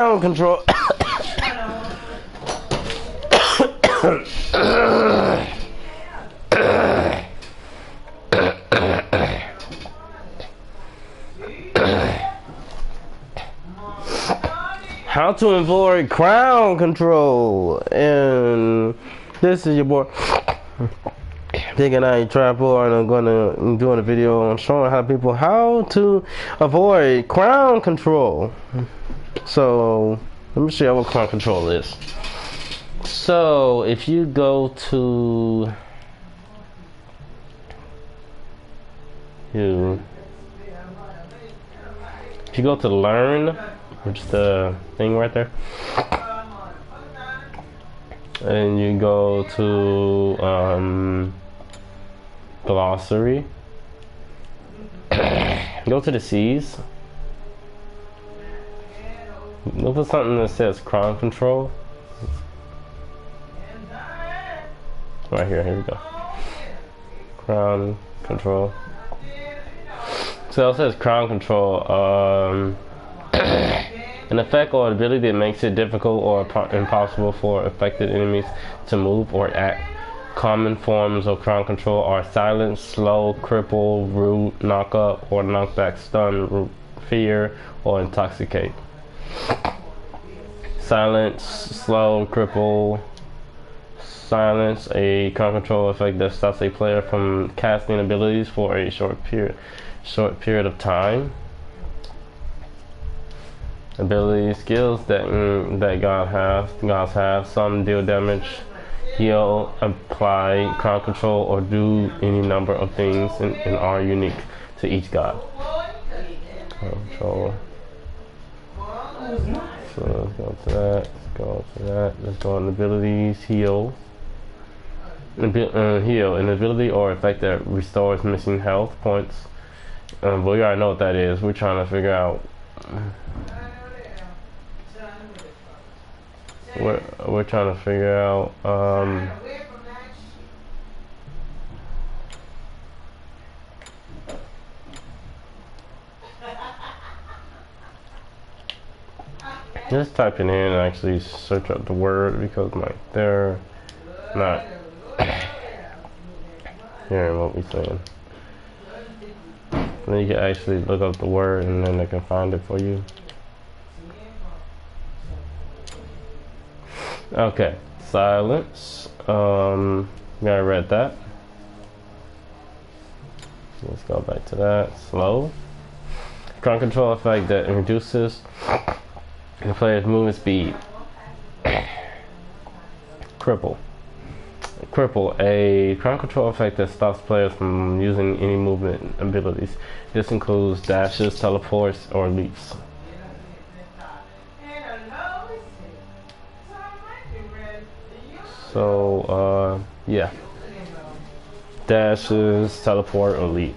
Control. How to avoid crown control, and this is your boy Thinking I Trapper, and I'm gonna do a video on showing how to avoid crown control. So let me show you what crown control is. So if you go to learn, which is the thing right there, and you go to glossary, go to the C's, look for something that says crown control. Right here, here we go. Crown control. So it says crown control, an effect or ability that makes it difficult or impossible for affected enemies to move or act. Common forms of crown control are silence, slow, cripple, root, knock up or knockback, stun, fear, or intoxicate. Silence, slow, cripple. Silence, a crown control effect that stops a player from casting abilities for a short period of time. Ability skills that gods have. Some deal damage, heal, apply crown control, or do any number of things and are unique to each god. Control. So let's go to that. Let's go to that. Let's go on abilities. Heal. Heal, an ability or effect that restores missing health points. But we already know what that is. We're trying to figure out. We're trying to figure out. Just type it in and actually search up the word, because they're not hearing what we're saying. Then you can actually look up the word and then they can find it for you. Okay, silence. Yeah, I read that. Let's go back to that. Slow. Crown control effect that reduces the player's movement speed. Cripple. Cripple, a crown control effect that stops players from using any movement abilities. This includes dashes, teleports, or leaps. So, yeah. Dashes, teleport, or leap.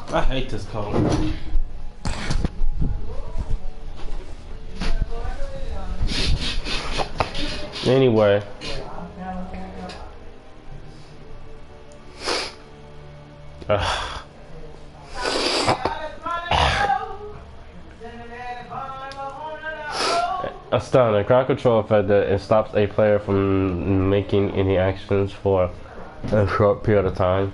I hate this color. Anyway. A stun, a crown control effect that it stops a player from making any actions for a short period of time.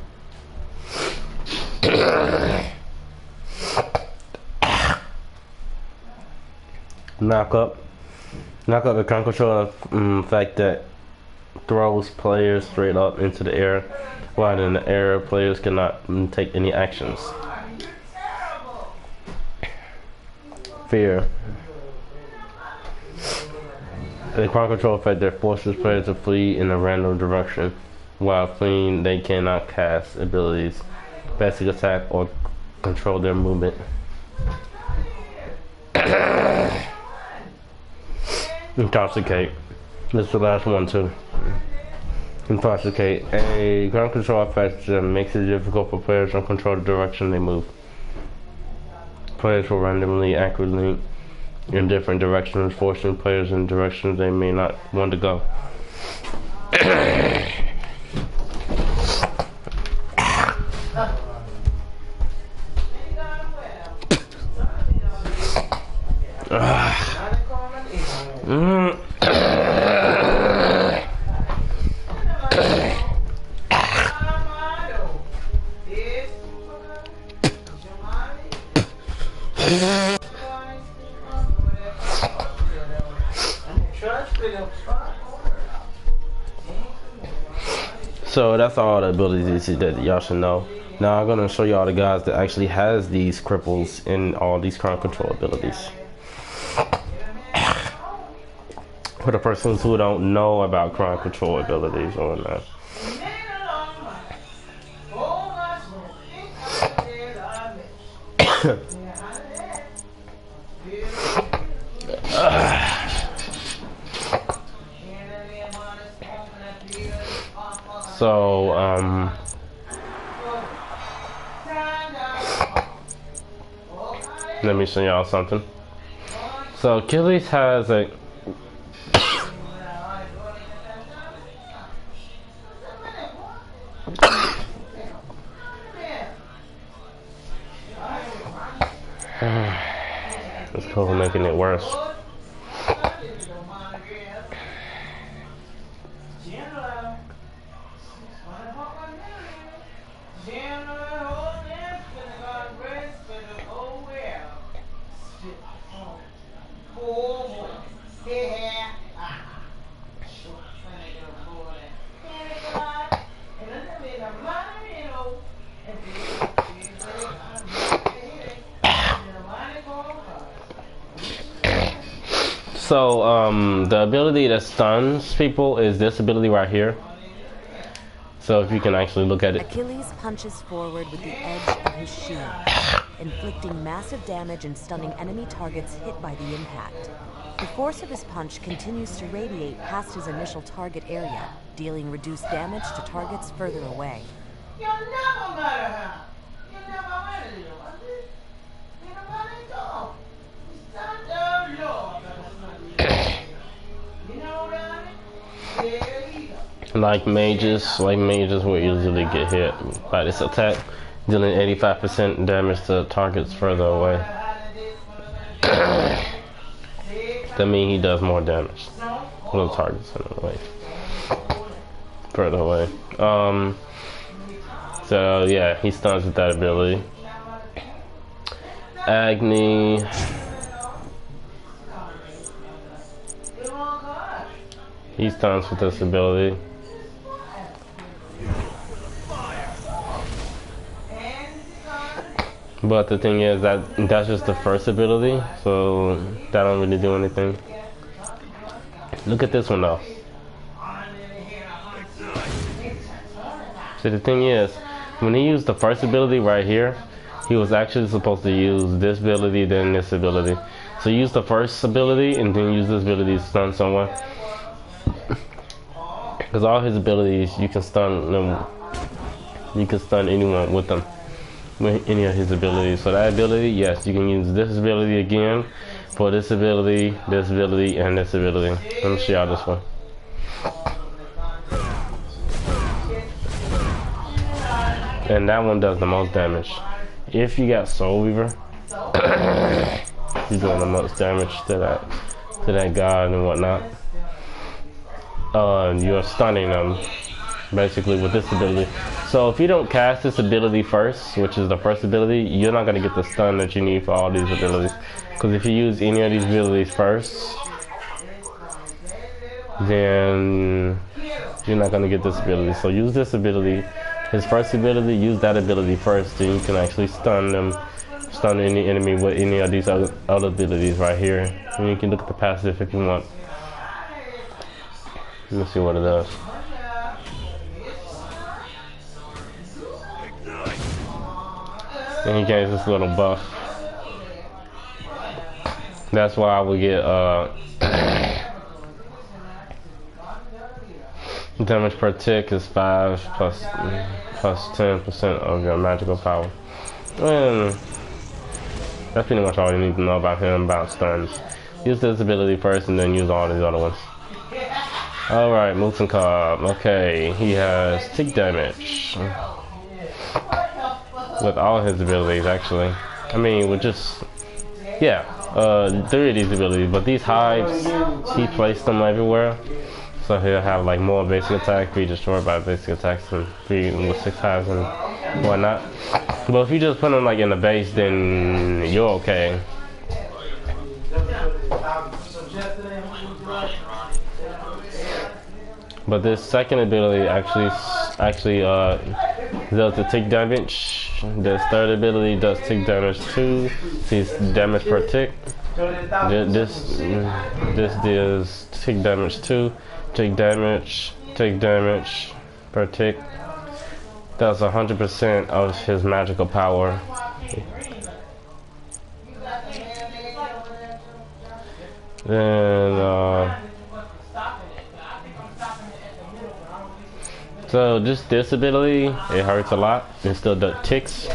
Knock up. Knock up, a crown control effect that throws players straight up into the air. While in the air, players cannot take any actions. Fear. The crown control effect that forces players to flee in a random direction. While fleeing, they cannot cast abilities, basic attack, or control their movement. Intoxicate. This is the last one too. Intoxicate. A ground control effect makes it difficult for players to control the direction they move. Players will randomly accurately in different directions, forcing players in directions they may not want to go. So that's all the abilities that y'all should know. Now I'm gonna show y'all the guys that actually has these cripples in all these current control abilities. For the persons who don't know about current control abilities or not. So, let me show y'all something. So Achilles has a this cold making it worse. So the ability that stuns people is this ability right here. So if you can actually look at it. Achilles punches forward with the edge of his shield, inflicting massive damage and stunning enemy targets hit by the impact. The force of his punch continues to radiate past his initial target area, dealing reduced damage to targets further away. Like mages will easily get hit by this attack, dealing 85% damage to targets further away. That means he does more damage to the targets in the way further away. So yeah, he stuns with that ability. Agni. He stuns with this ability. But the thing is that that's just the first ability, so that don't really do anything. Look at this one though. See, the thing is, when he used the first ability right here, he was actually supposed to use this ability, then this ability. So use the first ability and then use this ability to stun someone. Because all his abilities, you can stun them. You can stun anyone with them. With any of his abilities. So that ability, yes, you can use this ability again for this ability, and this ability. Let me show y'all this one. And that one does the most damage. If you got Soul Weaver, you're doing the most damage to that god and whatnot. You're stunning them basically with this ability. So if you don't cast this ability first, which is the first ability, you're not going to get the stun that you need for all these abilities. Because if you use any of these abilities first, then you're not going to get this ability. So use this ability, his first ability, use that ability first, then you can actually stun any enemy with any of these other abilities right here. And you can look at the passive if you want. Let me see what it does. And he gains this little buff. That's why we get damage per tick is 5 plus 10% of your magical power. And that's pretty much all you need to know about him, about stuns. Use this ability first and then use all these other ones. Alright, Mutant Cobb. Okay, he has tick damage. With all his abilities, actually. I mean, with just... Yeah, 3 of these abilities. But these hives, he placed them everywhere. So he'll have like more basic attack, be destroyed by basic attacks, and be with 6 hives and whatnot. But if you just put them like in the base, then you're okay. But this second ability actually does the tick damage. This third ability does tick damage too. Sees damage per tick. This does tick damage too. Tick damage per tick. That's 100% of his magical power. Then so just this ability, it hurts a lot. It still does ticks,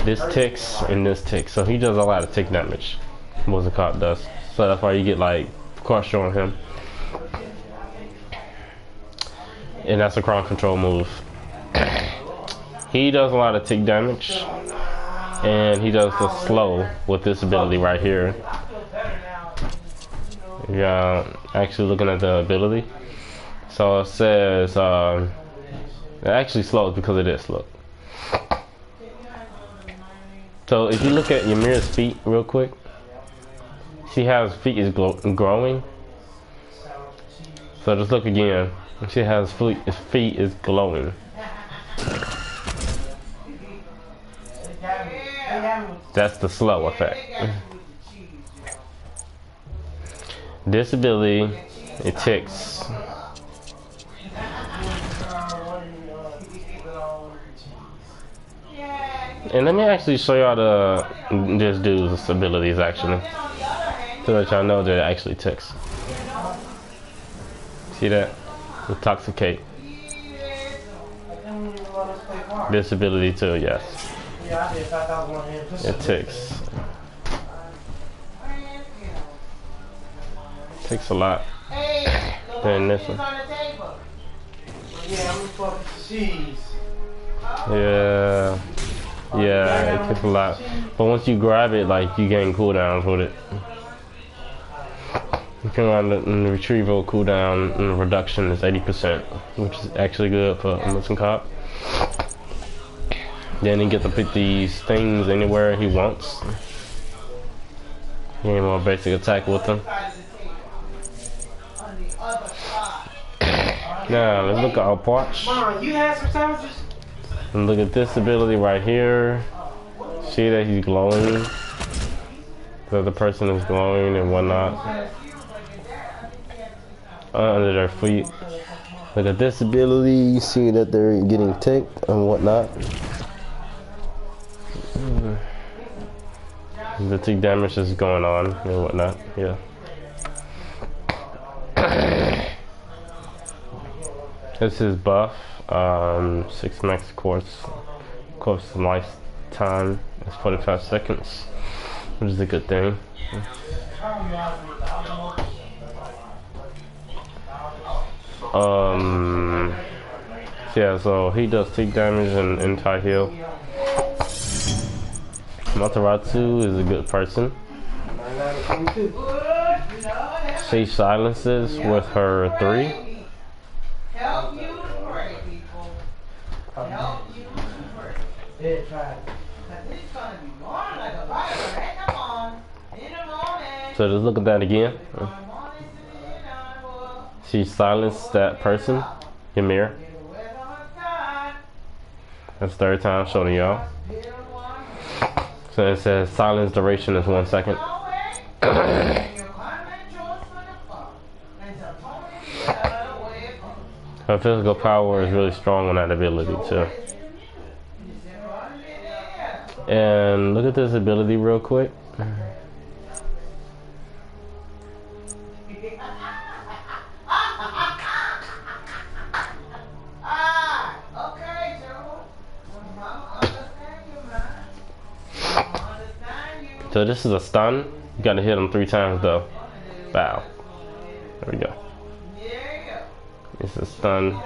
this ticks, and this ticks. So he does a lot of tick damage. Mutant Cobb does. So that's why you get like crush on him. And that's a crown control move. He does a lot of tick damage, and he does the slow with this ability right here. Yeah, actually looking at the ability. So it says it actually slows because it is slow. So if you look at Ymir's feet real quick, see how his feet is growing. So just look again. See how his feet is glowing. That's the slow effect. This ability, it ticks. And let me actually show y'all this dude's abilities actually, so that y'all know that it actually ticks. See that? Intoxicate. This ability too, yes. It ticks. Takes a lot. Then this one. Yeah, it takes a lot. But once you grab it, like you gain cooldowns with it. You can run the retrieval cooldown and reduction is 80%, which is actually good for Mutant Cobb. Then he gets to put these things anywhere he wants. Gain more basic attack with them. Now let's look at our parts. And look at this ability right here. See that he's glowing. The other person is glowing and whatnot. Under their feet. Look at this ability. You see that they're getting ticked and whatnot. The tick damage is going on and whatnot. Yeah. This is buff. 6 max course lifetime is 45 seconds, which is a good thing. Yeah, so he does tick damage and anti-heal. Mataratsu is a good person. She silences with her 3. So just look at that again. She silenced that person, Ymir. That's the 3rd time showing y'all. So it says silence duration is 1 second. Her physical power is really strong on that ability too. And look at this ability real quick. So this is a stun. You gotta hit him 3 times though. Bow. There we go. It's a stun.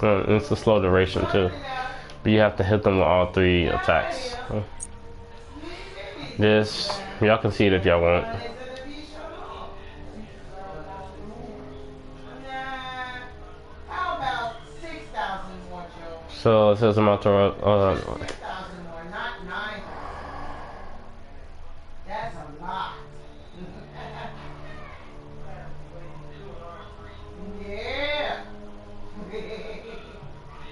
It's a slow duration too. But you have to hit them with all 3 attacks. This, y'all can see it if y'all want. So it says I'm out to That's a lot. Yeah.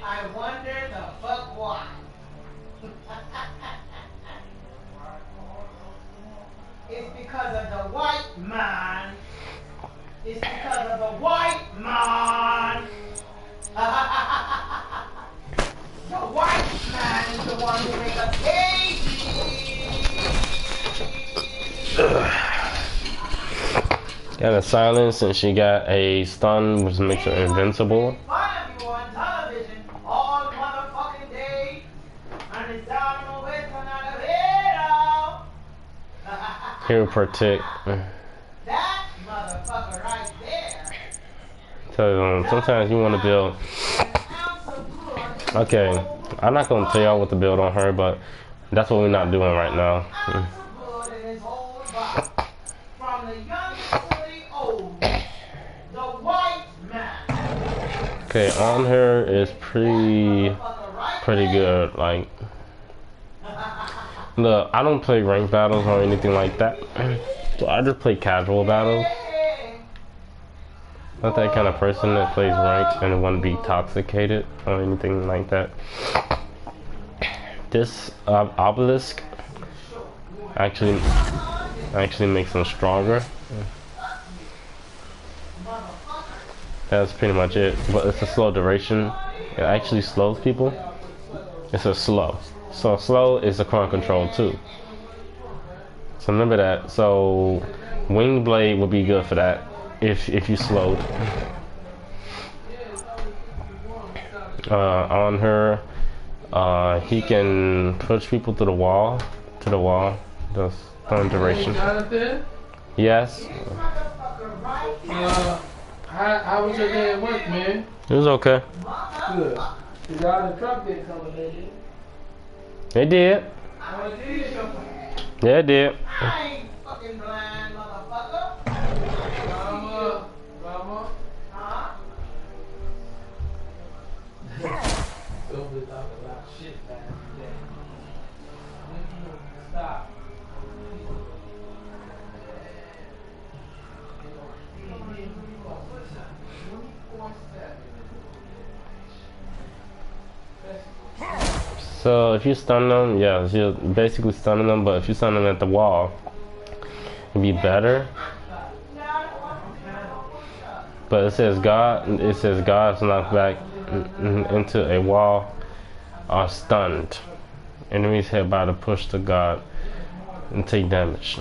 I wonder the fuck why. It's because of the white man. It's because of the white man. The white man is the one who makes us got a silence and she got a stun, which makes her invincible. Here protect. That motherfucker right there. So sometimes you want to build. Okay, I'm not gonna tell y'all what to build on her, but that's what we're not doing right now. Okay, on her is pretty good. Like, look, I don't play ranked battles or anything like that, so I just play casual battles. Not that kind of person that plays ranked and want to be toxicated or anything like that. This obelisk actually makes them stronger. That's pretty much it. But it's a slow duration. It actually slows people. It's a slow. So slow is a crowd control too. So remember that. So wing blade would be good for that. If you slowed. On her, he can push people to the wall. The stun duration. Jonathan? Yes. How was your day at work, man? It was okay. Good. Did y'all the truck didn't come today? It did. Oh, it did. Yeah, it did. I ain't fucking blind, motherfucker. Mama. Huh? Over talk about shit back today. Stop. So if you stun them, yeah, you're basically stunning them. But if you stun them at the wall, it'd be better. But it says God's knocked back into a wall are stunned. Enemies hit by the push to God and take damage.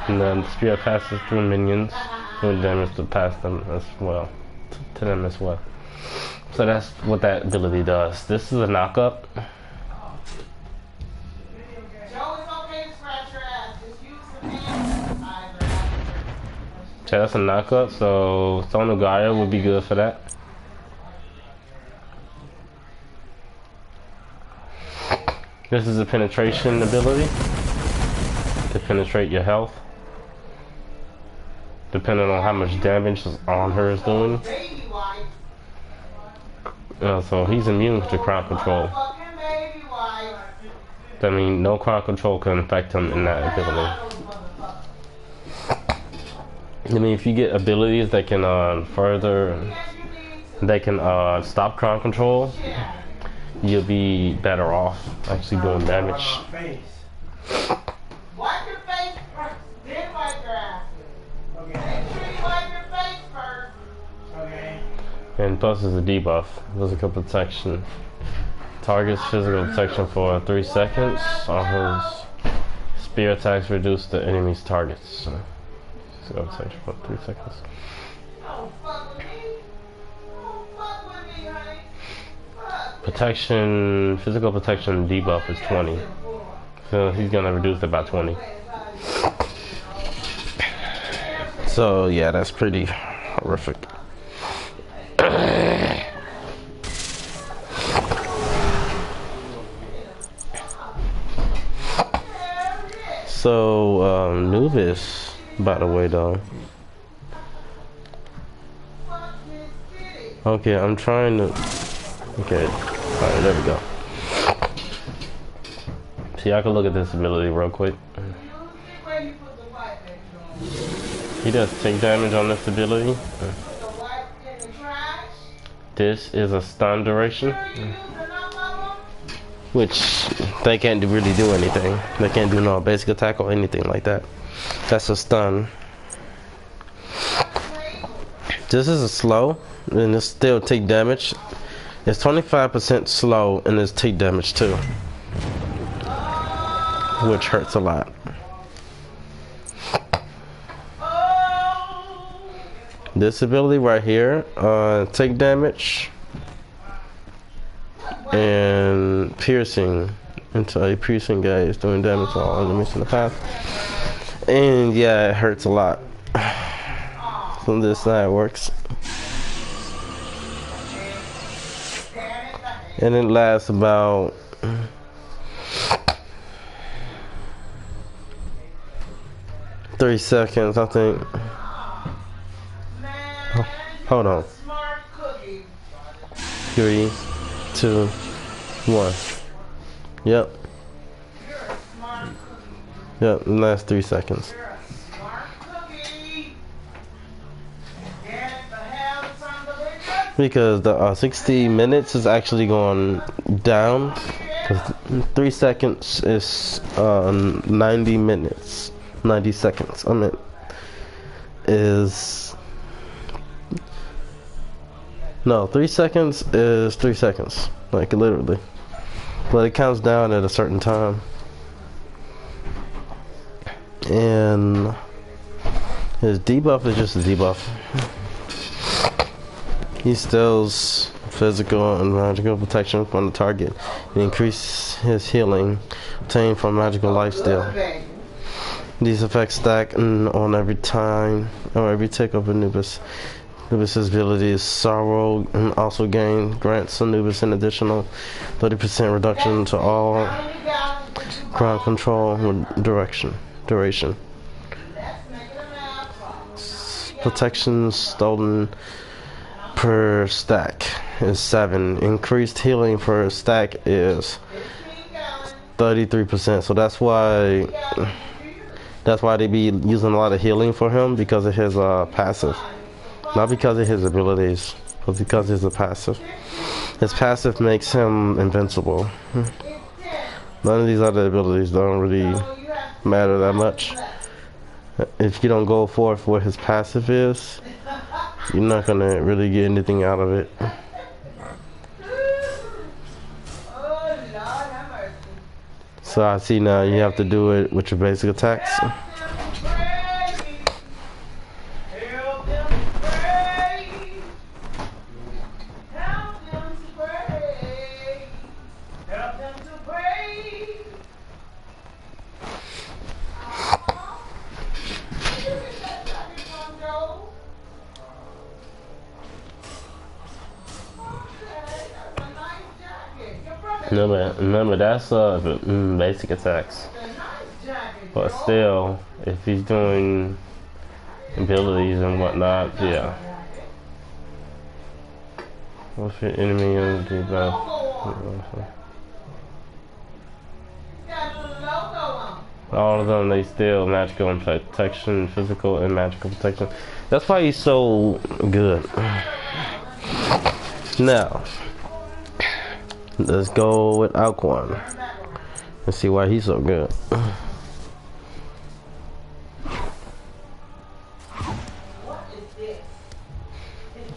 And then the spear passes through minions, doing damage to pass them as well, to them as well. So that's what that ability does. This is a knockup. So that's a knockup, so Stone of Gaia would be good for that. This is a penetration ability to penetrate your health, depending on how much damage on her is doing. So he's immune to crowd control. That means no crowd control can affect him in that ability. I mean, if you get abilities that can stop crowd control, you'll be better off actually doing damage. Wipe your face first, then wipe your ass. Okay. Make sure you wipe your face first. Okay. And plus, there's a debuff, physical protection, target's physical protection for 3 seconds. On his spear attacks reduce the enemy's targets. Physical protection for 3 seconds. Protection, physical protection debuff is 20. So he's gonna reduce it by 20. So yeah, that's pretty horrific. So Nubis, by the way, though. Okay, I'm trying to. Okay, alright, there we go. See, I can look at this ability real quick. He does take damage on this ability. This is a stun duration, which they can't really do anything. They can't do no basic attack or anything like that. That's a stun. This is a slow, and it still take damage. It's 25% slow, and it's take damage too, which hurts a lot. This ability right here, take damage and piercing until a piercing guy is doing damage to all enemies in the path. And yeah, it hurts a lot. So this is how it works. And it lasts about 3 seconds, I think. Hold on. 3, 2, 1. Yep. Yep, last 3 seconds. Because the 60 minutes is actually going down. 3 seconds is 90 minutes. 90 seconds. I mean, is. No, 3 seconds is 3 seconds. Like, literally. But it counts down at a certain time. And his debuff is just a debuff. He steals physical and magical protection from the target. He increases his healing obtained from magical lifesteal. These effects stack on every time or every tick of Anubis. Anubis' ability is Sorrow, and also grants Anubis an additional 30% reduction to all ground control duration. Protection stolen per stack is 7. Increased healing per stack is 33%. So that's why they be using a lot of healing for him, because of his passive. Not because of his abilities, but because it's a passive. His passive makes him invincible. None of these other abilities don't really matter that much. If you don't go forth what his passive is, you're not gonna really get anything out of it. So I see now you have to do it with your basic attacks. Remember that's basic attacks. But still, if he's doing abilities and whatnot, yeah. What's your enemy on the debuff? All of them, they steal magical and protection, physical and magical protection. That's why he's so good. Now, let's go with Alquan. Let's see why he's so good.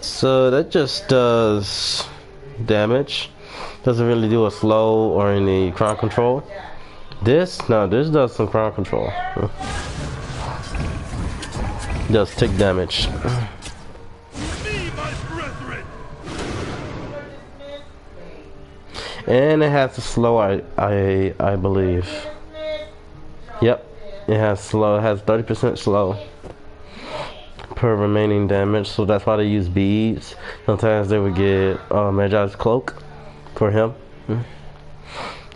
So that just does damage. Doesn't really do a slow or any crowd control. This does some crowd control. Does tick damage. And it has a slow, I believe. Yep, it has slow. It has 30% slow per remaining damage. So that's why they use beads. Sometimes they would get Magi's cloak for him,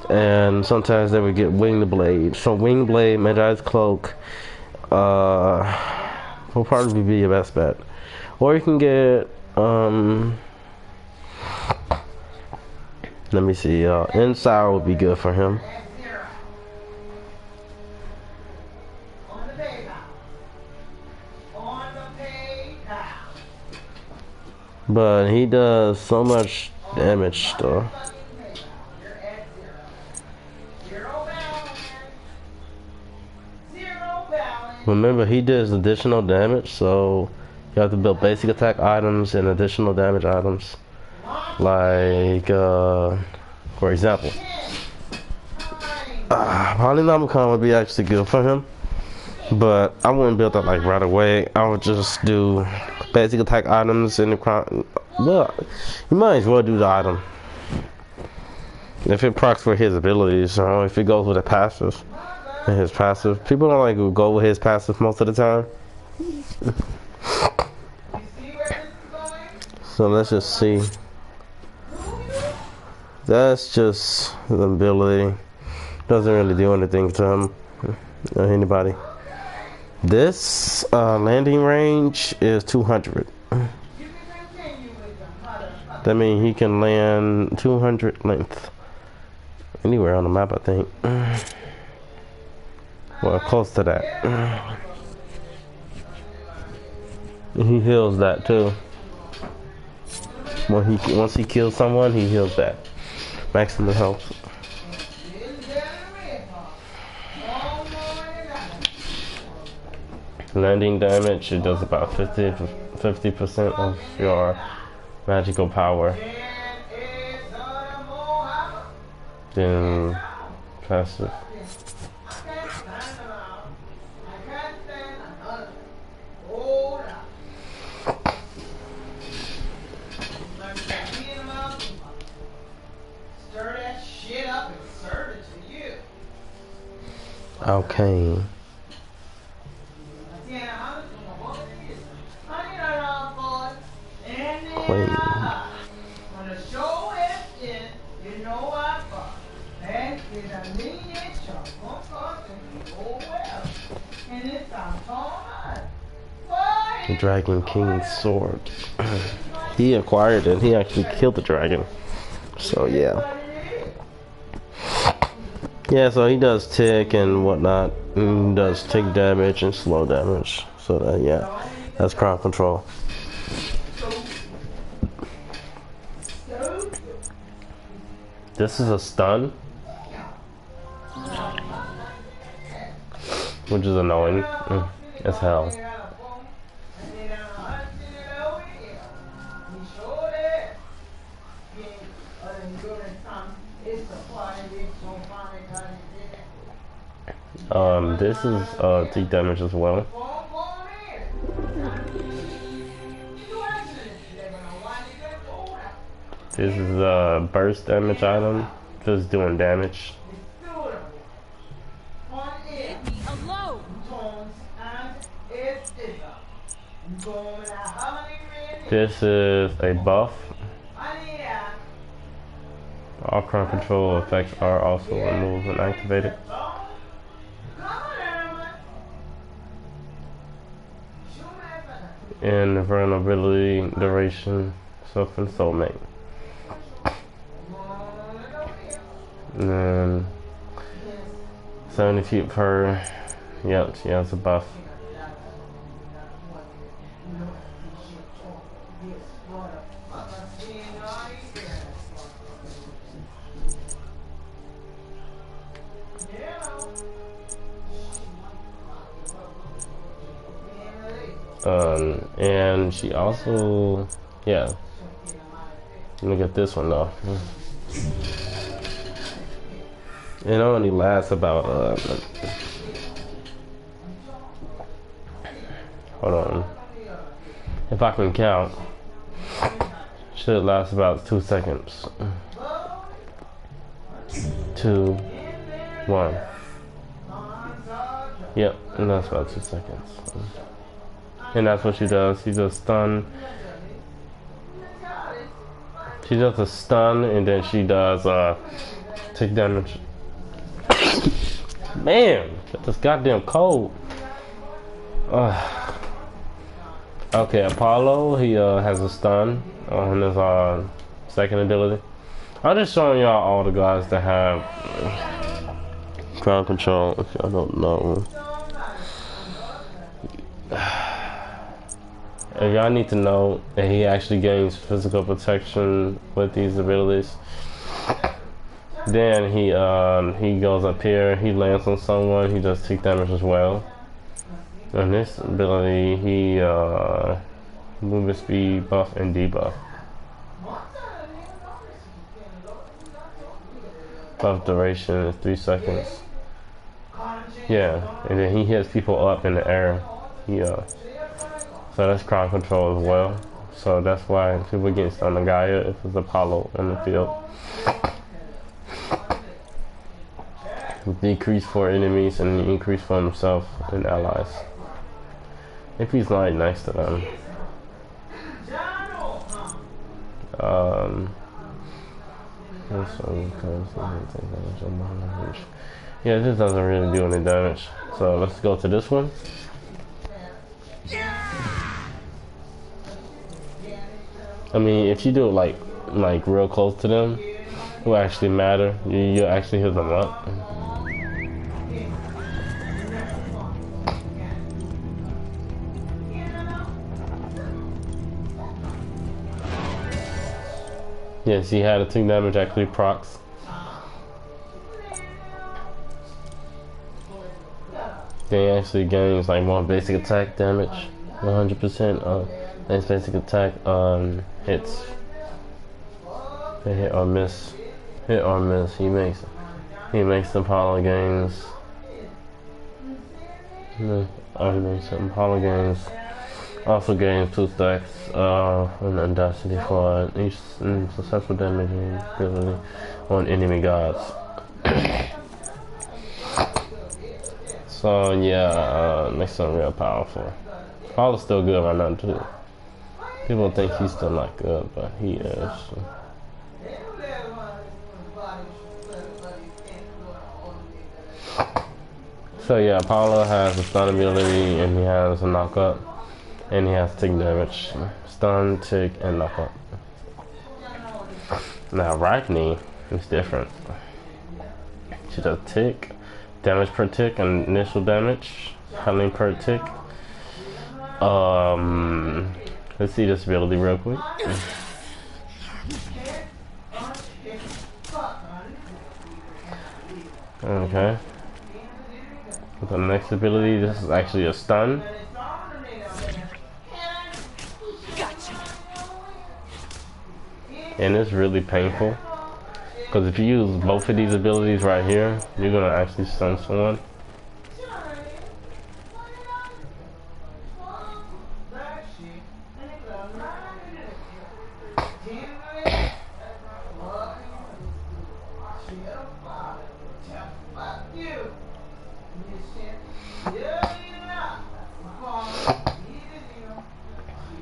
and sometimes they would get winged blade. So winged blade, Magi's cloak, will probably be your best bet. Or you can get let me see, Inside would be good for him. But he does so much damage though. Remember, he does additional damage, so you have to build basic attack items and additional damage items. Like, for example, Polynomicon would be actually good for him, but I wouldn't build that like right away. I would just do basic attack items in the crown. Well, you might as well do the item if it procs for his abilities, or if it goes with a passive. And his passive, people don't like to go with his passive most of the time. So let's just see. That's just the ability. Doesn't really do anything to him or anybody. This landing range is 200. That means he can land 200 length anywhere on the map, I think. Well, close to that. He heals that too. Once he kills someone, he heals that. Maximum health. Landing damage, it does about 50% of your magical power. Then passive. Okay. Queen. The Dragon King's sword. He acquired it. He actually killed the dragon. So yeah. Yeah, so he does tick and whatnot. He does tick damage and slow damage. So that, yeah, that's crowd control. This is a stun, which is annoying as hell. This is tick damage as well. This is a burst damage item, just doing damage. This is a buff. All crowd control effects are also removed when activated. And the vulnerability duration, self and soulmate. And then 70 feet per. Yep, she has a buff. And she also, yeah. Let me get this one though. It only lasts about hold on. If I can count, should last about 2 seconds. 2, 1. Yep, and that's about 2 seconds. And that's what she does. She does stun. She does a stun, and then she does take damage. Man, that's goddamn cold. Okay, Apollo, he has a stun on his second ability. I'm just showing y'all all the guys that have ground control, if y'all don't know. If y'all need to know that he actually gains physical protection with these abilities, then he goes up here, he lands on someone, he does take damage as well. And this ability, he movement speed buff and debuff. Buff duration is 3 seconds. Yeah, and then he hits people up in the air. So that's crowd control as well. So that's why people get stunned on Gaia if it's Apollo on the field. Decrease for enemies and increase for himself and allies. If he's not nice to them. Yeah, this doesn't really do any damage. So let's go to this one. I mean, if you do it like real close to them, it will actually matter. You actually hit them up. Yes, he had a 2 damage actually procs. Then he actually gains like 1 basic attack damage, 100%. His basic attack hits. They hit or miss. Hit or miss. He makes Apollo gains. Oh, he makes Apollo gains. Also gains 2 stacks on audacity for each successful damaging ability on enemy gods. So yeah, makes him real powerful. Apollo's still good right now too. People think he's still not good, but he is. So yeah, Apollo has a stun ability and he has a knockup. And he has tick damage. Stun, tick, and knockup. Now Arachne is different. She does tick, damage per tick, and initial damage, healing per tick. Let's see this ability real quick. Okay. With the next ability, this is actually a stun. And it's really painful because if you use both of these abilities right here, you're gonna actually stun someone.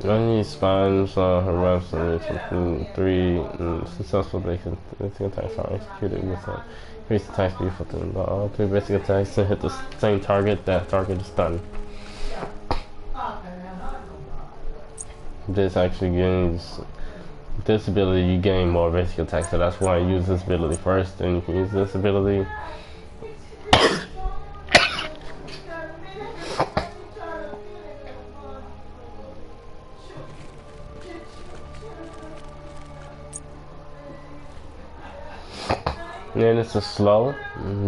When he spawns harass and 3 successful basic attacks are executed with an increased attack speed for them. All 3 basic attacks to hit the same target, that target is stunned. This actually gains, this ability you gain more basic attacks, so that's why I use this ability first, and you can use this ability. Then it's a slow.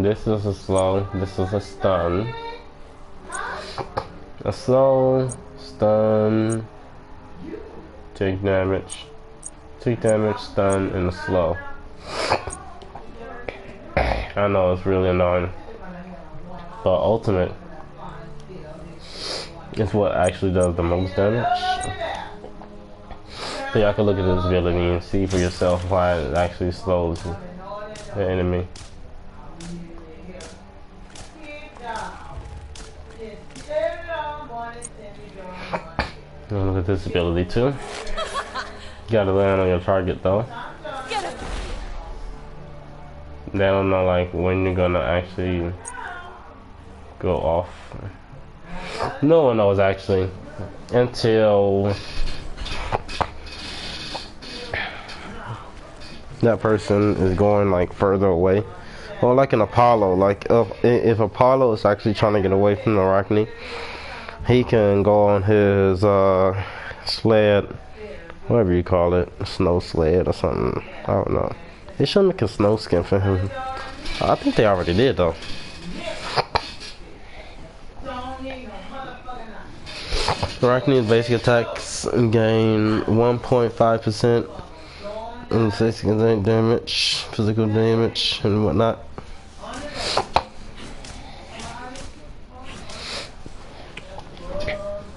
This is a slow. This is a stun. A slow, stun, take damage, stun, and a slow. I know it's really annoying, but ultimate is what actually does the most damage. So y'all can look at this ability and see for yourself why it actually slows the enemy. Look at this ability too. You gotta land on your target though. They don't know like when you're gonna actually go off. No one knows actually until that person is going like further away. Or like an Apollo, like if Apollo is actually trying to get away from the Arachne, he can go on his sled, whatever you call it, snow sled or something. I don't know. They should make a snow skin for him. I think they already did though. Arachne's basic attacks gain 1.5% in physical damage, and whatnot.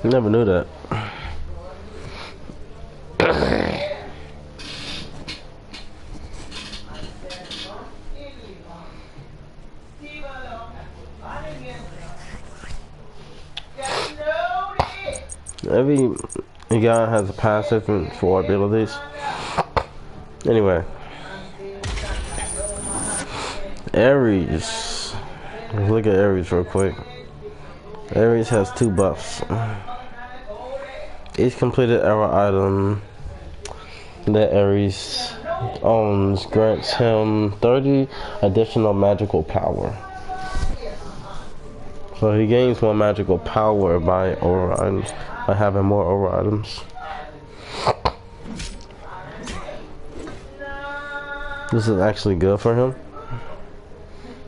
Never knew that. Every guy has a passive and 4 abilities. Anyway, Ares. Let's look at Ares real quick. Ares has 2 buffs. Each completed arrow item that Ares owns grants him 30 additional magical power. So he gains 1 magical power by aura items, by having more aura items. This is actually good for him.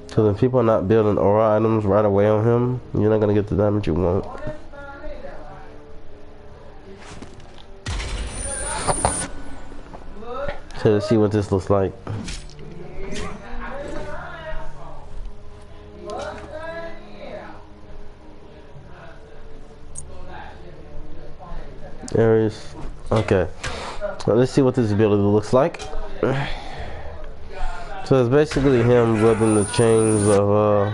So if people are not building aura items right away on him, you're not gonna get the damage you want. So let's see what this looks like. Ares. Okay. Well, let's see what this ability looks like. So it's basically him building the chains of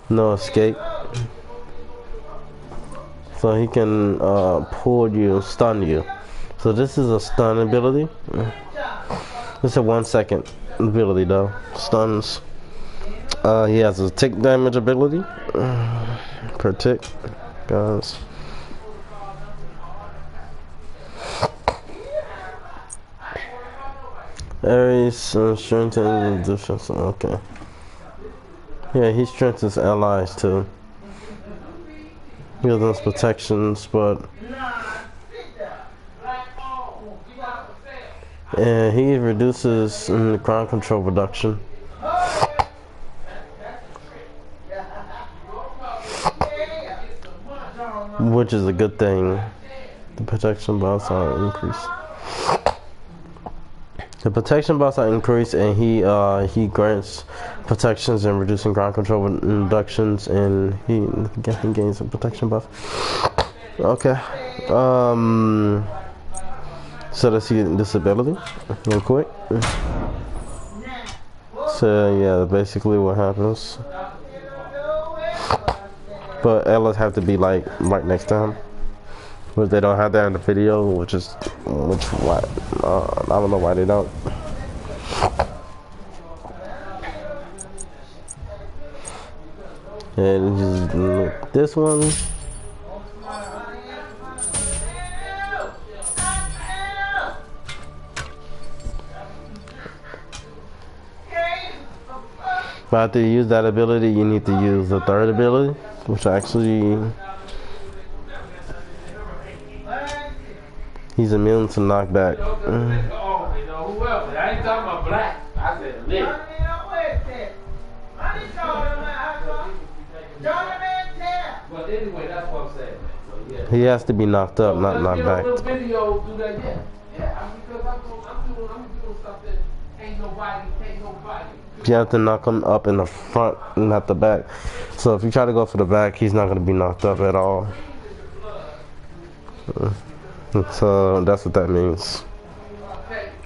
no escape. So he can pull you, stun you. So this is a stun ability. It's a 1 second ability though. Stuns. He has a tick damage ability per tick, guys. Ares strengthens defense. Okay. Yeah, he strengthens allies too. He gives them protections, but and he reduces ground control reduction. Which is a good thing. The protection buffs are increased. The protection buffs are increased, and he grants protections and reducing ground control reductions, and he gains a protection buff. Okay. So let's see this ability real quick. So yeah, basically what happens. But Ellis have to be like right next to him. But they don't have that in the video, I don't know why they don't. And just look, this one. But after you use that ability, you need to use the 3rd ability, which actually he's immune to knockback. Whoever. I ain't talking about black. I said lit. But anyway, that's what I'm saying. So, yeah. He has to be knocked up, not knocked back. Video do that, yeah. Yeah, because I'm doing stuff that Ain't nobody. You have to knock him up in the front, not the back. So if you try to go for the back, he's not going to be knocked up at all. So that's what that means.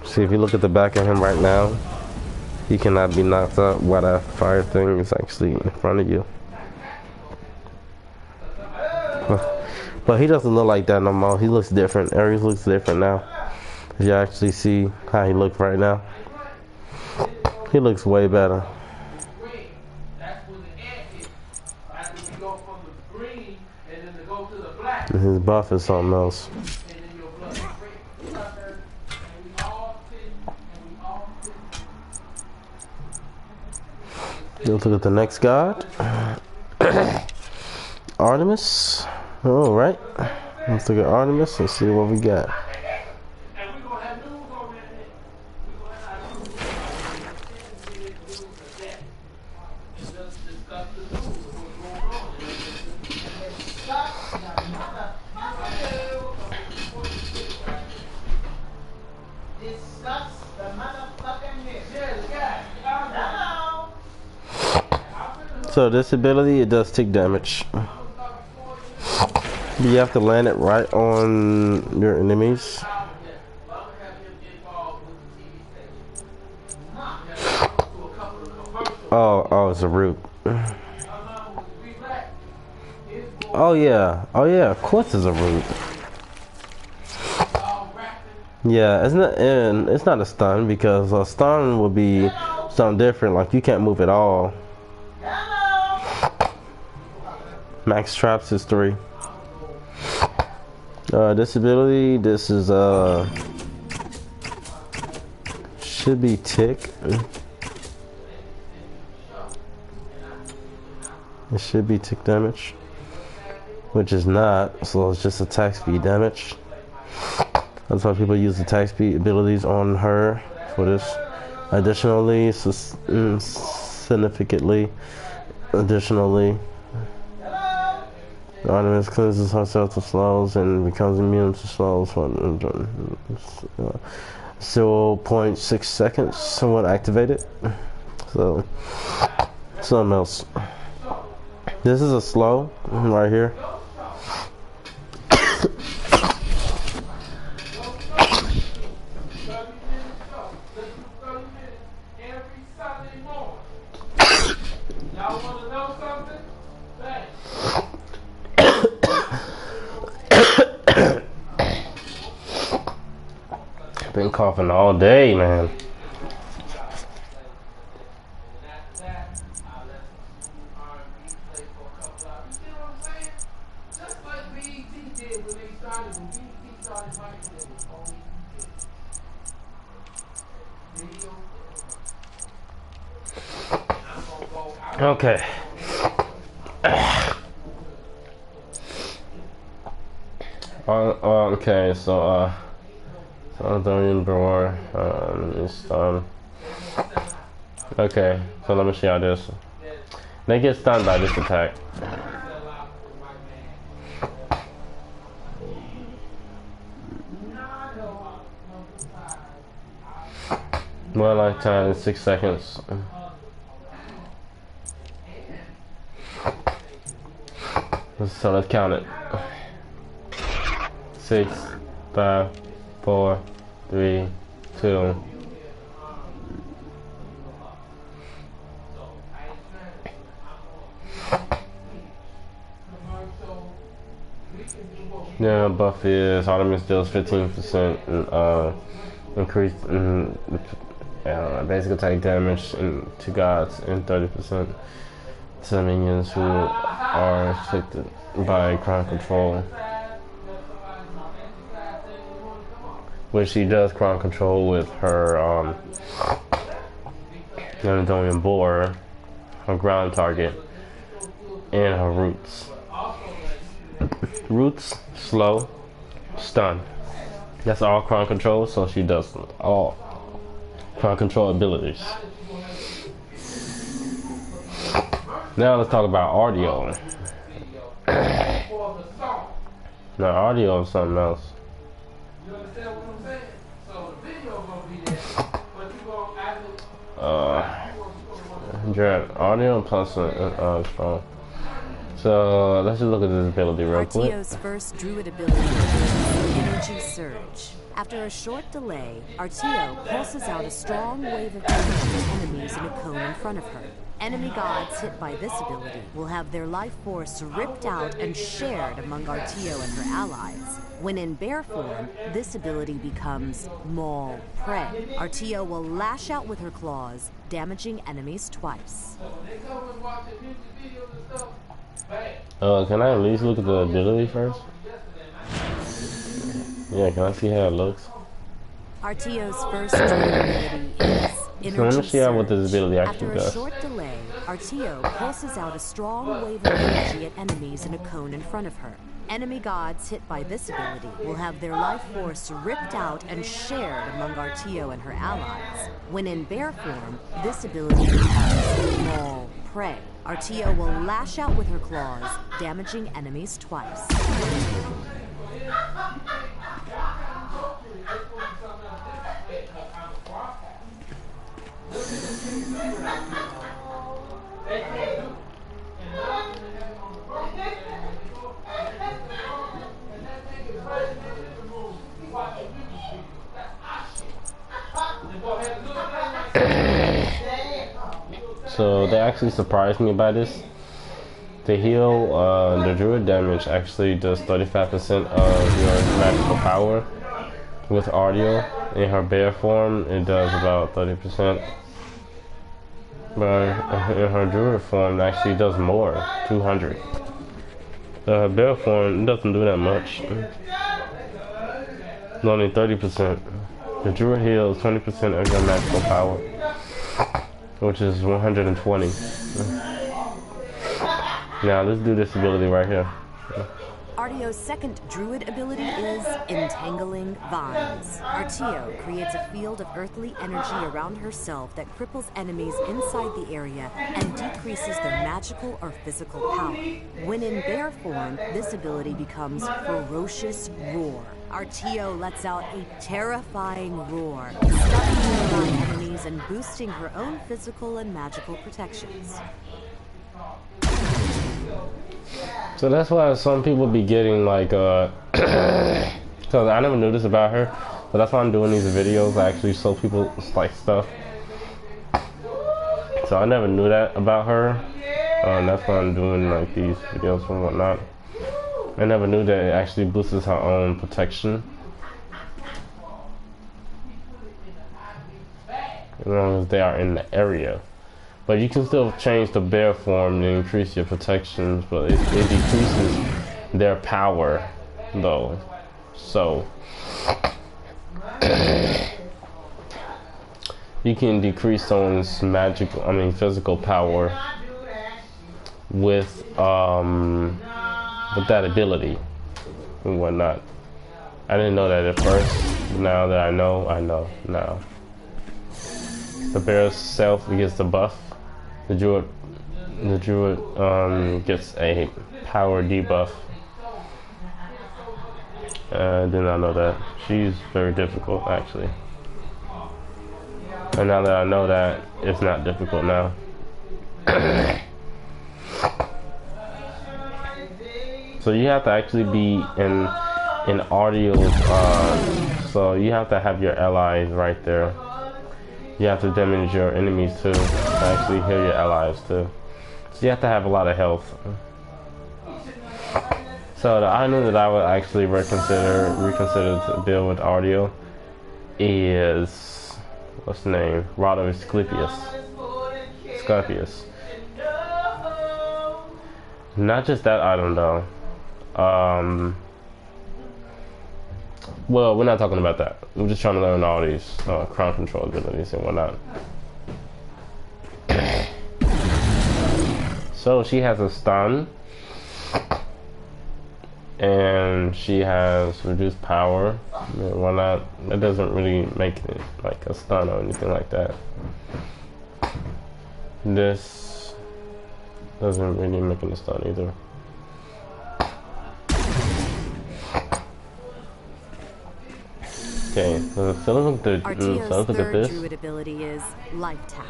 See, if you look at the back of him right now, he cannot be knocked up while that fire thing is actually in front of you. But he doesn't look like that no more. He looks different. Ares looks different now. You actually see how he looks right now. He looks way better. And his buff is something else. Let's look at the next god. Artemis. Alright. Let's look at Artemis and see what we got. So this ability, it does take damage. You have to land it right on your enemies. Oh, it's a root. Oh yeah, of course it's a root. Yeah, it's not a stun, because a stun would be something different, like you can't move at all. Max traps is 3. This ability, this is should be tick. It should be tick damage, which is not, so it's just attack speed damage. That's why people use attack speed abilities on her for this. Additionally, Artemis cleanses herself to slows and becomes immune to slows for 0.6 seconds when activated. So, something else. This is a slow right here. Been coughing all day, man. Okay. Okay, so Dorian Brewer is okay, so let me see how this. They get stunned by this attack. One lifetime in 6 seconds. So let's count it. 6, 5, 4, 3, 2. Yeah, buff is Artemis deals 15% increased in basic attack damage to gods and 30% to minions who are afflicted by crown control. Which she does crown control with her Anadolian Boar, her ground target, and her roots. Roots, slow, stun. That's all crown control, so she does all crown control abilities. Now let's talk about audio. Now audio is something else. You understand what I'm saying? So the video gonna be there, but you gonna Dread audio plus phone. So let's just look at this ability real quick. Arteo's first druid ability is Energy Surge. After a short delay, Arteo pulses out a strong wave of damage to enemies in a cone in front of her. Enemy gods hit by this ability will have their life force ripped out and shared among Arteo and her allies. When in bear form, this ability becomes Maul Prey. Arteo will lash out with her claws, damaging enemies twice. Can I at least look at the ability first? Yeah, can I see how it looks? Arteo's first ability is Energy So let me see how what Surge. this ability actually After a does. short delay, Arteo pulses out a strong wave of energy at enemies in a cone in front of her. Enemy gods hit by this ability will have their life force ripped out and shared among Arteo and her allies. When in bear form, this ability becomes Maul Prey. Arteo will lash out with her claws, damaging enemies twice. So they actually surprised me by this. To heal the druid damage actually does 35% of your magical power with audio. In her bear form, it does about 30%. But in her druid form, it actually does more, 200. Her bear form, it doesn't do that much. It's only 30%. The druid heals 20% of your magical power, which is 120. Now let's do this ability right here. Arteo's second druid ability is Entangling Vines. Arteo creates a field of earthly energy around herself that cripples enemies inside the area and decreases their magical or physical power. When in bear form, this ability becomes Ferocious Roar. Arteo lets out a terrifying roar, stunning nearby enemies and boosting her own physical and magical protections. So that's why some people be getting like, because I never knew this about her, but that's why I'm doing these videos. I actually show people like stuff. So I never knew that about her, and that's why I'm doing like these videos and whatnot. I never knew that it actually boosts her own protection. As long as they are in the area. But you can still change the bear form to increase your protections, but it decreases their power, though. So you can decrease someone's physical power with that ability and whatnot. I didn't know that at first. Now that I know now. The bear's self gets the buff. The druid gets a power debuff. I did not know that. She's very difficult, actually. And now that I know that, it's not difficult now. So you have to actually be in audio. So you have to have your allies right there. You have to damage your enemies too, to actually heal your allies too. So you have to have a lot of health. So the item that I would actually reconsider to deal with audio is, what's the name? Rado Asclepius. Not just that item though. Well, we're not talking about that. We're just trying to learn all these crown control abilities and whatnot. So she has a stun, and she has reduced power and whatnot. That doesn't really make it like a stun or anything like that. This doesn't really make it a stun either. Okay, so let's look at Arteo's this. third druid ability is Life Tap.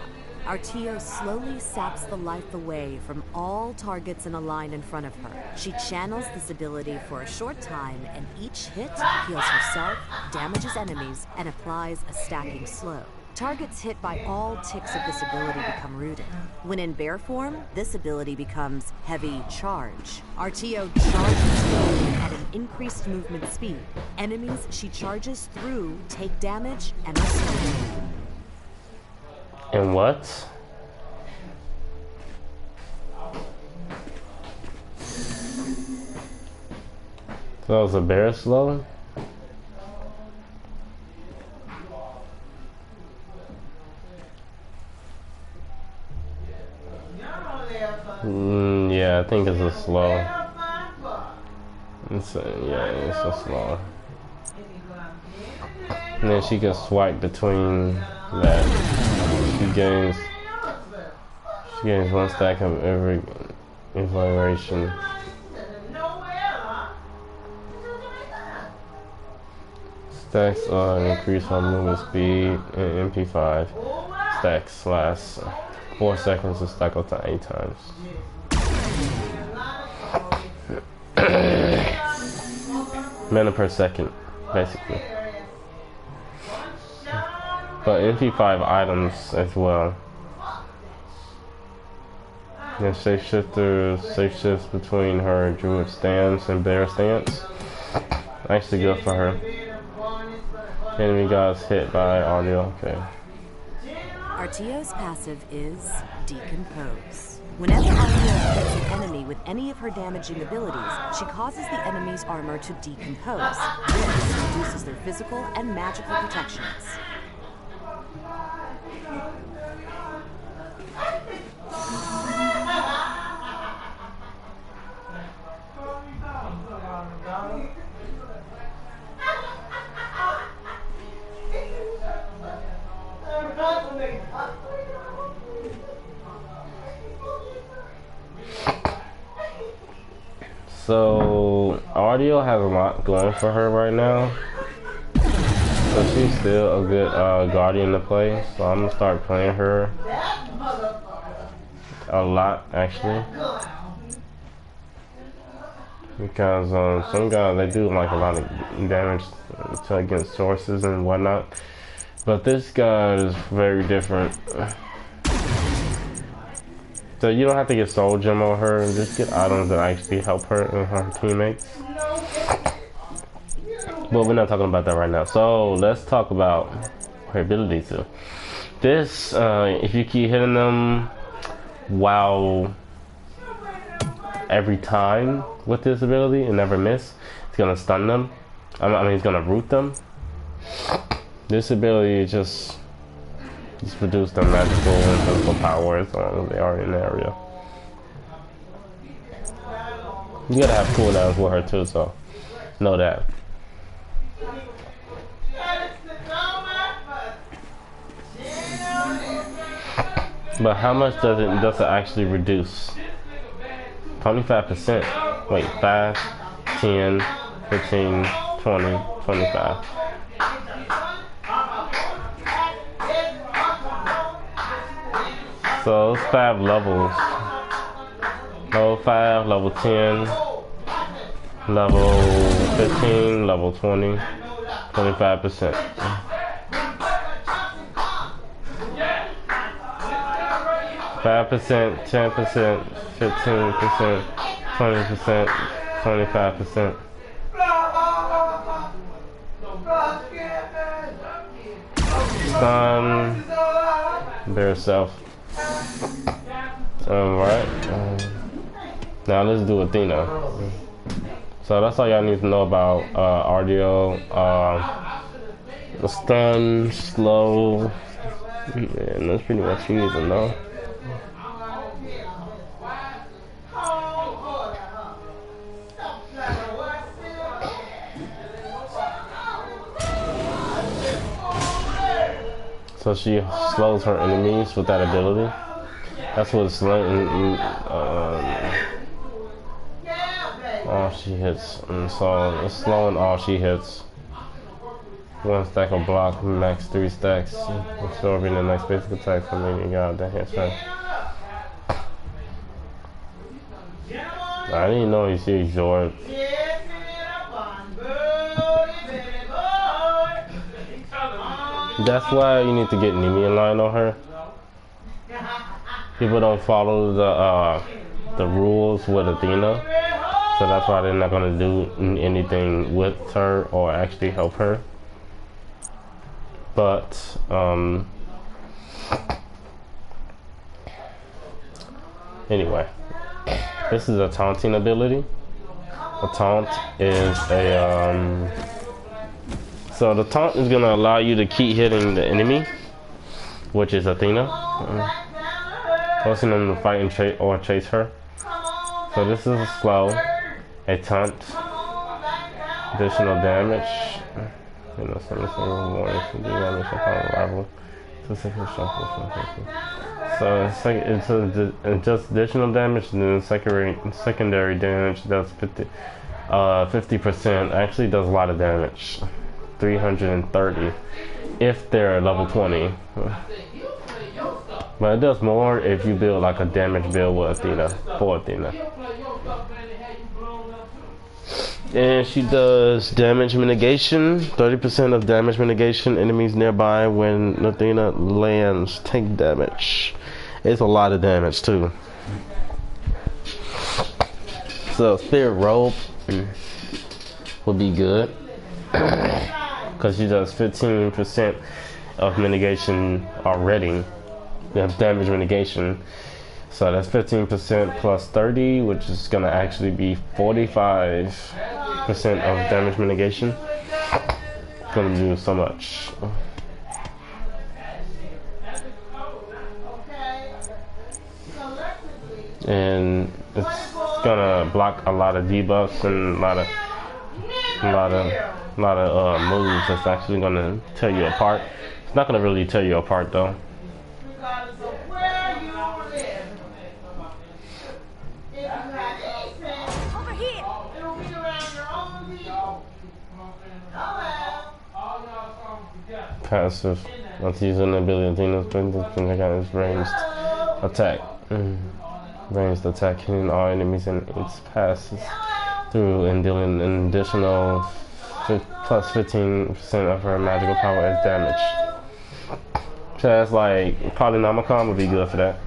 Artio slowly saps the life away from all targets in a line in front of her. She channels this ability for a short time, and each hit heals herself, damages enemies, and applies a stacking slow. Targets hit by all ticks of this ability become rooted. When in bear form, this ability becomes Heavy Charge. Artio charges through at an increased movement speed. Enemies she charges through take damage and are stunned. And what? So that was a bear slow? Yeah, I think it's a slow. Yeah, it's a slow. And then she can swipe between that. She gains one stack of every evaluation. Stacks increase her movement speed, and MP5 stacks last 4 seconds to stack up to 8 times. Mana per second, basically. But MP5 items as well. And shapeshifts between her druid stance and bear stance. Actually good for her. Enemy guys hit by audio, okay. Artio's passive is Decompose. Whenever Artio hits an enemy with any of her damaging abilities, she causes the enemy's armor to decompose. This reduces their physical and magical protections. So, audio has a lot going for her right now. So she's still a good guardian to play. So I'm gonna start playing her a lot, actually. Because some guys, they do like a lot of damage against sources and whatnot. But this guy is very different. So you don't have to get soul gem on her, and just get items that actually help her and her teammates. But we're not talking about that right now. So let's talk about her ability too. This, if you keep hitting them every time with this ability and never miss, it's gonna stun them. I mean, it's gonna root them. This ability just reduce their magical and physical power as long as they are in the area. You gotta have cooldowns with her too, so know that. But how much does it actually reduce? 25%. Wait, 5, 10, 15, 20, 25. So it's 5 levels. Level 5, level 10, level 15, level 20, 25%. 5%, 10%, 15%, 20%, 25%. Stun, bear self. Alright. Now let's do Athena. So that's all y'all need to know about RDO. Stun, slow. And that's pretty much you need to know. So she slows her enemies with that ability. That's what it's slowing all she hits. And so it's slowing all she hits. 1 stack of block, max 3 stacks. Absorbing the next basic attack from any god that hits her. I didn't know you see absorb. That's why you need to get Nemi in line on her. People don't follow the rules with Athena, so that's why they're not gonna do anything with her or actually help her. But anyway, this is a taunting ability. A taunt is a so the taunt is gonna allow you to keep hitting the enemy, which is Athena, forcing them to fight and chase her. So this is a slow, a taunt, additional damage. You know, some warning to do damage upon arrival. So it's just additional damage, and then secondary damage does 50%. Actually, does a lot of damage. 330 if they're level 20. But it does more if you build like a damage build with Athena, for Athena. And she does damage mitigation, 30% of damage mitigation. Enemies nearby when Athena lands take damage. It's a lot of damage too. So Spirit Robe would be good. Because she does 15% of mitigation already. You have damage mitigation. So that's 15% plus 30, which is going to actually be 45% of damage mitigation. Going to do so much. And it's going to block a lot of debuffs and a lot of moves that's actually going to tear you apart. It's not going to really tear you apart though. Passive. Once using the ability, Athena's can take out its ranged attack. Ranged attack hitting all enemies and its passes through and dealing an additional plus 15% of her magical power as damage. So that's like Polynomicon would be good for that.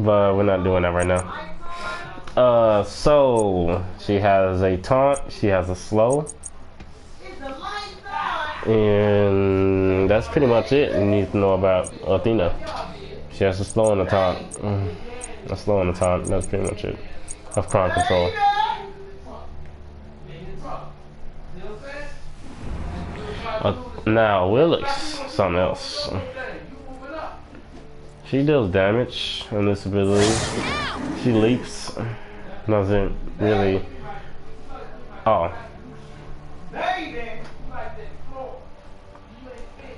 But we're not doing that right now. So she has a taunt, she has a slow. And that's pretty much it you need to know about Athena. She has a slow and a taunt. A slow and a taunt, that's pretty much it. Of Crown Control. Now Wilix, something else. She deals damage on this ability. She leaps. Doesn't really. Oh.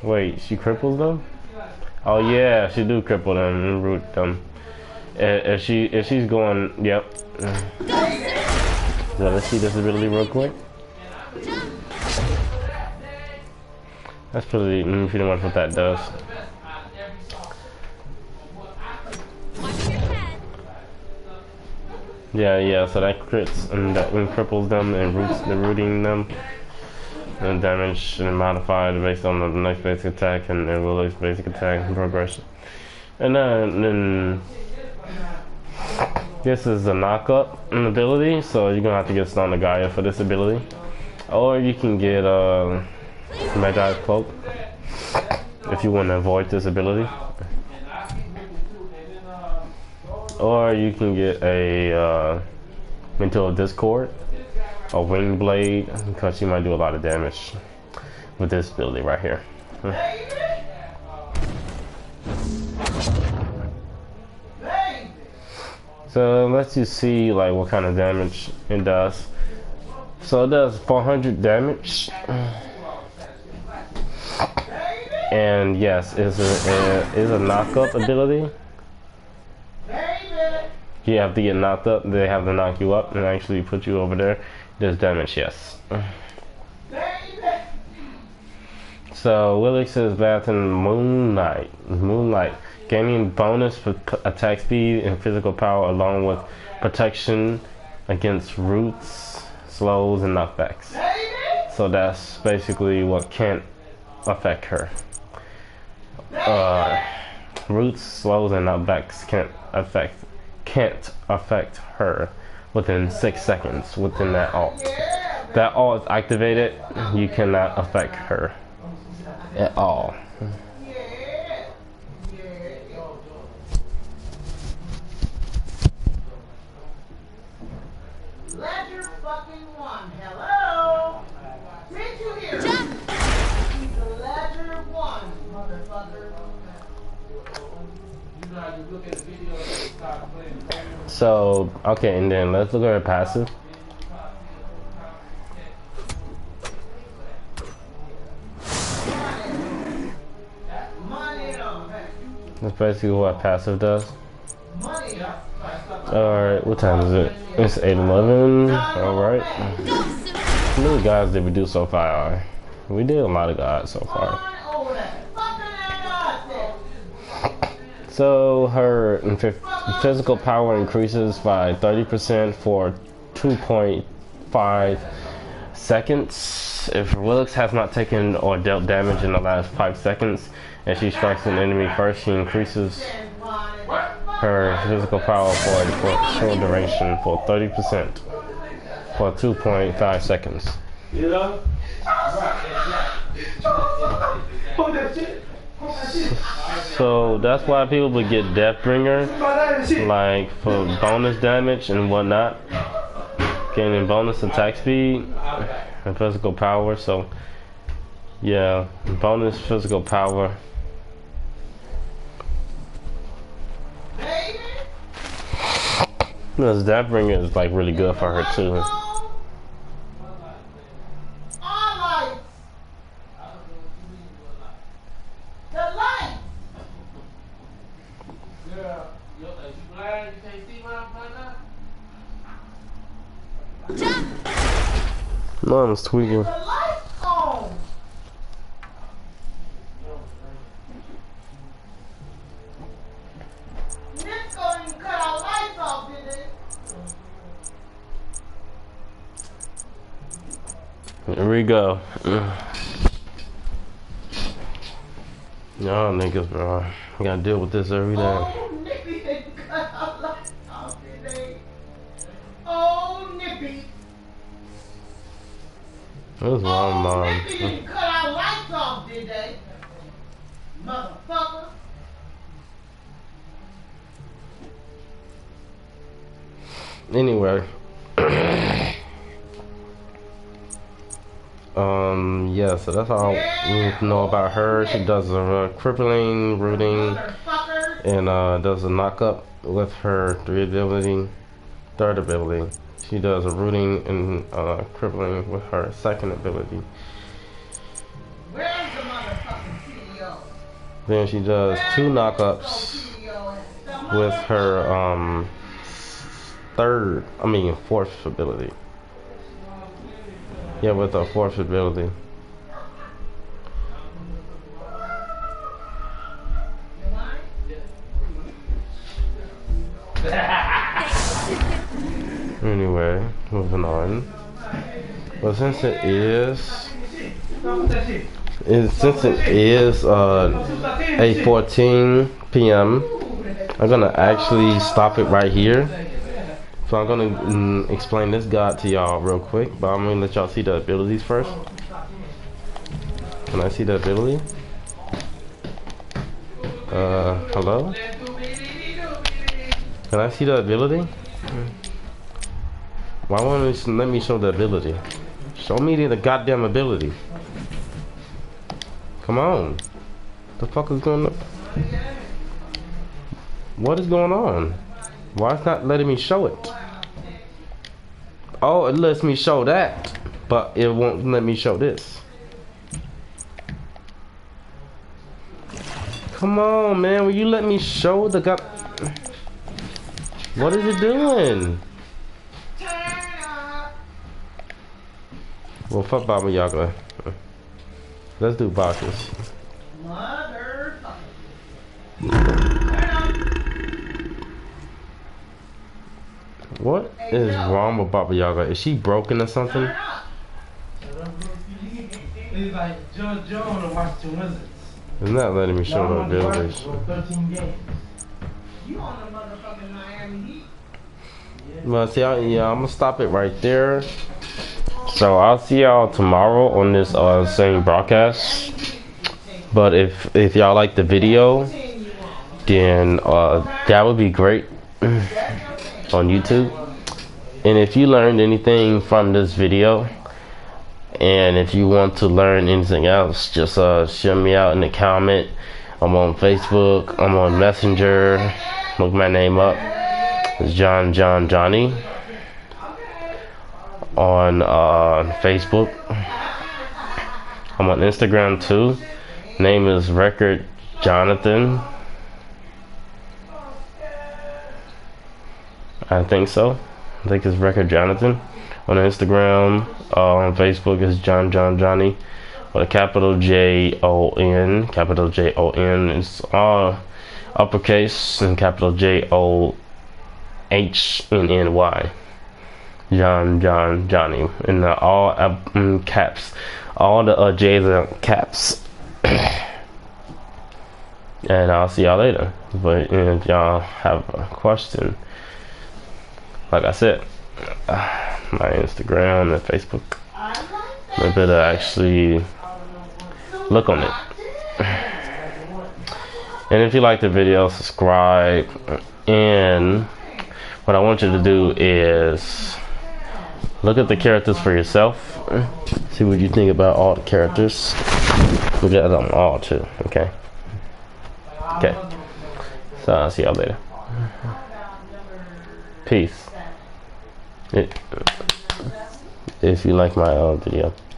Wait, she cripples them? Oh yeah, she do cripple them and root them. If she's going, yep. So let's see this ability real quick. That's pretty much what that does. Yeah, so that crits and that cripples them and rooting them. And damage and modified based on the next basic attack and their release basic attack and progression. And then this is a knockup ability, so you're gonna have to get Stone of Gaia for this ability. Or you can get Magi's Cloak if you want to avoid this ability. Or you can get a Mental Discord, a Wing Blade, because you might do a lot of damage with this ability right here. So let's just see like what kind of damage it does. So it does 400 damage. And yes, it's a knock-up ability. You have to get knocked up, they have to knock you up and actually put you over there. Does damage, yes. So Wilix is battling Moonlight, gaining bonus for attack speed and physical power, along with protection against roots, slows, and knockbacks. So that's basically what can't affect her. Roots, slows, and knockbacks can't affect her within 6 seconds within that ult. That ult is activated, you cannot affect her at all. Ledger fucking one. Hello? Did you hear me? Ledger one, motherfucker. You know how you look at the video and start playing. So, okay, and then let's look at her passive. That's basically what passive does. Alright, what time is it? It's 8:11. Alright. How many guys did we do so far? We did a lot of guys so far. So her physical power increases by 30% for 2.5 seconds. If Wilix has not taken or dealt damage in the last 5 seconds, and she strikes an enemy first, she increases her physical power for a short duration for 30% for 2.5 seconds. You know? Hold that shit. So that's why people would get Deathbringer, like for bonus damage and whatnot, gaining bonus attack speed and physical power. So yeah, bonus physical power. Because Deathbringer is like really good for her too. No, I'm tweaking. Here we go. Y'all niggas, bro. I gotta deal with this every day. What's wrong, Mom? Nippy didn't cut our lights off, did they? Motherfucker. Anyway. Yeah, so that's all we need to know about her. She does a crippling, rooting, and does a knock-up with her third ability. She does a rooting and crippling with her second ability. Where's the motherfucking CEO? Then she does 2 knockups with her fourth ability. Yeah, with her fourth ability. Anyway, moving on. But since it is 8:14 p.m., I'm gonna actually stop it right here. So I'm gonna explain this god to y'all real quick, but I'm gonna let y'all see the abilities first. Can I see the ability? Hello? Can I see the ability? Why won't you let me show the ability? Show me the goddamn ability. Come on. The fuck is going on? What is going on? Why it's not letting me show it? Oh, it lets me show that, but it won't let me show this. Come on, man. Will you let me show the god? What is it doing? Well, fuck Baba Yaga. Let's do boxes. Motherfucker. Turn up. What is wrong with Baba Yaga? Is she broken or something? Turn up. It's like Judge Jones and Washington Wizards. It's not letting me show Y'all no won the abilities. for 13 games. You on the motherfucking Miami Heat. Well, see, yeah, I'm gonna stop it right there. So I'll see y'all tomorrow on this same broadcast. But if y'all like the video, then that would be great on YouTube. And if you learned anything from this video, and if you want to learn anything else, just shout me out in the comment. I'm on Facebook, I'm on Messenger. Look my name up. It's Johnny on Facebook. I'm on Instagram too. Name is Record Jonathan. I think so. I think it's Record Jonathan. On Instagram, on Facebook is Johnny with a capital Jon. Capital Jon is all uppercase and capital JOHNNY. Johnny in the all caps. All the J's are caps. And I'll see y'all later. But if y'all have a question, like I said, my Instagram and Facebook, I better actually look on it. And if you like the video, subscribe. And what I want you to do is look at the characters for yourself. See what you think about all the characters. Look at them all too. Okay. Okay. So I'll see y'all later. Peace. If you like my video.